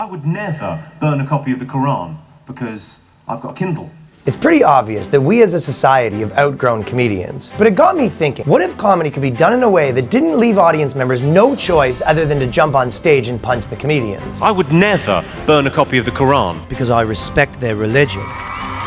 would never burn a copy of the Quran because I've got a Kindle. It's pretty obvious that we as a society have outgrown comedians. But it got me thinking, what if comedy could be done in a way that didn't leave audience members no choice other than to jump on stage and punch the comedians? I would never burn a copy of the Quran. Because I respect their religion.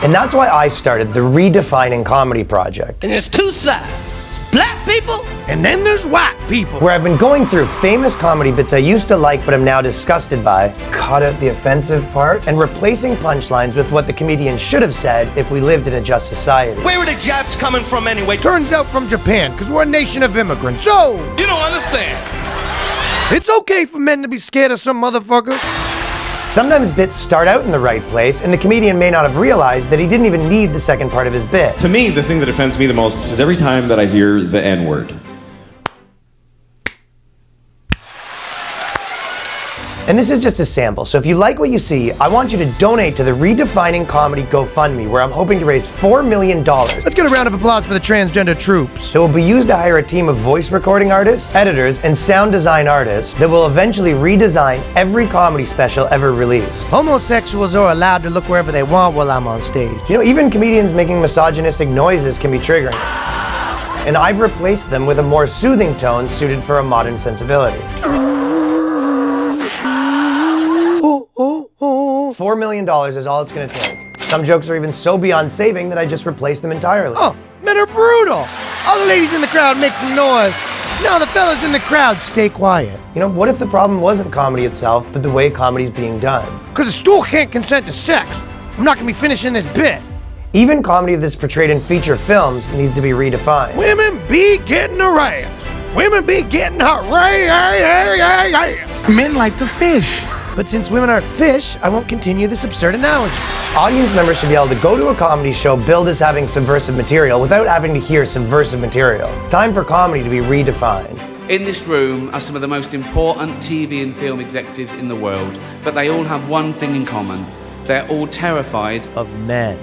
And that's why I started the Redefining Comedy Project. And there's two sides. It's black people, and then there's white people. Where I've been going through famous comedy bits I used to like but am now disgusted by, cut out the offensive part, and replacing punchlines with what the comedian should have said if we lived in a just society. Where are the jabs coming from anyway? Turns out from Japan, because we're a nation of immigrants. So, You don't understand. it's okay for men to be scared of some motherfuckers. Sometimes bits start out in the right place, and the comedian may not have realized that he didn't even need the second part of his bit. To me, the thing that offends me the most is every time that I hear the N-word. And this is just a sample, so if you like what you see, I want you to donate to the Redefining Comedy GoFundMe, where I'm hoping to raise $4 million. Let's get a round of applause for the transgender troops. That will be used to hire a team of voice recording artists, editors, and sound design artists that will eventually redesign every comedy special ever released. Homosexuals are allowed to look wherever they want while I'm on stage. You know, even comedians making misogynistic noises can be triggering. And I've replaced them with a more soothing tone suited for a modern sensibility. $4 million is all it's gonna take. Some jokes are even so beyond saving that I just replaced them entirely. Oh, men are brutal. All the ladies in the crowd make some noise. Now the fellas in the crowd stay quiet. You know, what if the problem wasn't comedy itself, but the way comedy's being done? Because a stool can't consent to sex. I'm not gonna be finishing this bit. Even comedy that's portrayed in feature films needs to be redefined. Women be getting a raise. Women be getting a raise. Men like to fish. But since women aren't fish, I won't continue this absurd analogy. Audience members should be able to go to a comedy show billed as having subversive material without having to hear subversive material. Time for comedy to be redefined. In this room are some of the most important TV and film executives in the world, but they all have one thing in common. They're all terrified Of men.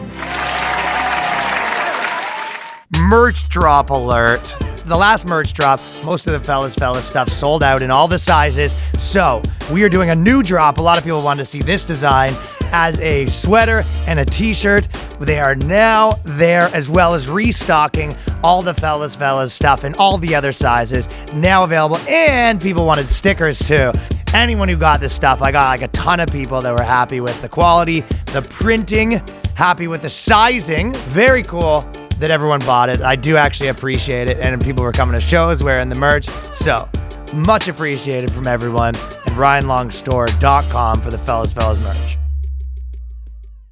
Merch drop alert. The last merch drop, most of the fellas stuff sold out in all the sizes. So we are doing a new drop. A lot of people wanted to see this design as a sweater and a t-shirt. They are now there, as well as restocking all the fellas stuff in all the other sizes now available. And people wanted stickers too. Anyone who got this stuff, I got like a ton of people that were happy with the quality, the printing, happy with the sizing. Very cool that everyone bought it. I do actually appreciate it, and people were coming to shows wearing the merch, so much appreciated from everyone. And RyanLongStore.com for the fellas merch.